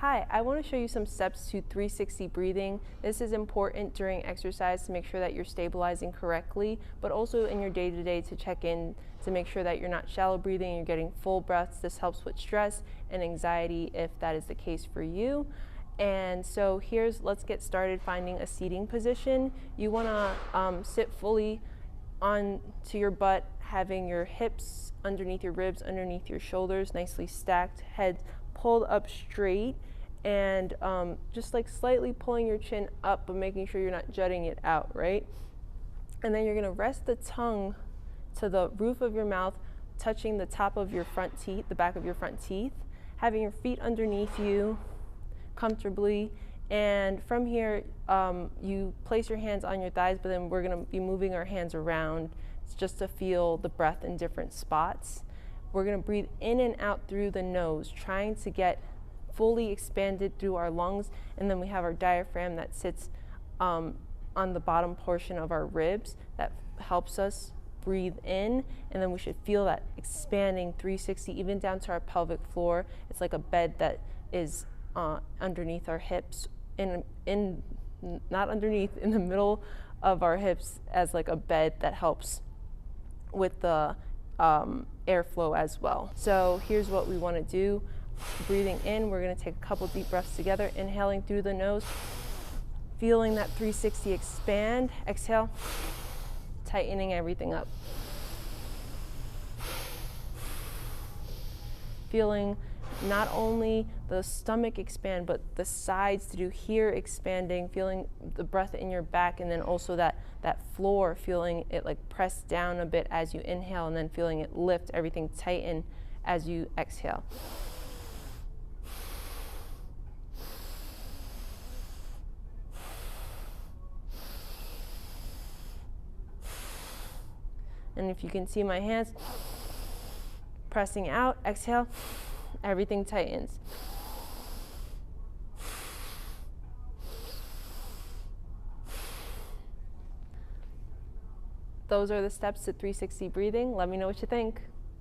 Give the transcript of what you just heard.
Hi, I want to show you some steps to 360 breathing. This is important during exercise to make sure that you're stabilizing correctly, but also in your day-to-day to check in to make sure that you're not shallow breathing, you're getting full breaths. This helps with stress and anxiety if that is the case for you. And so let's get started finding a seating position. You want to sit fully onto your butt, having your hips underneath your ribs, underneath your shoulders, nicely stacked, head pulled up straight, and just like slightly pulling your chin up, but making sure you're not jutting it out, right? And then you're gonna rest the tongue to the roof of your mouth, touching the top of your front teeth, the back of your front teeth, having your feet underneath you comfortably. And from here, you place your hands on your thighs, but then we're gonna be moving our hands around just to feel the breath in different spots. We're gonna breathe in and out through the nose, trying to get fully expanded through our lungs. And then we have our diaphragm that sits on the bottom portion of our ribs that helps us breathe in, and then we should feel that expanding 360 even down to our pelvic floor. It's like a bed that is underneath our hips, not underneath, in the middle of our hips, as like a bed that helps with the airflow as well. So here's what we want to do. Breathing in, we're going to take a couple deep breaths together, inhaling through the nose, feeling that 360 expand. Exhale, tightening everything up. Feeling not only the stomach expand, but the sides through here expanding, feeling the breath in your back, and then also that floor, feeling it like press down a bit as you inhale, and then feeling it lift, everything tighten as you exhale. And if you can see my hands pressing out, exhale, everything tightens. Those are the steps to 360 breathing. Let me know what you think.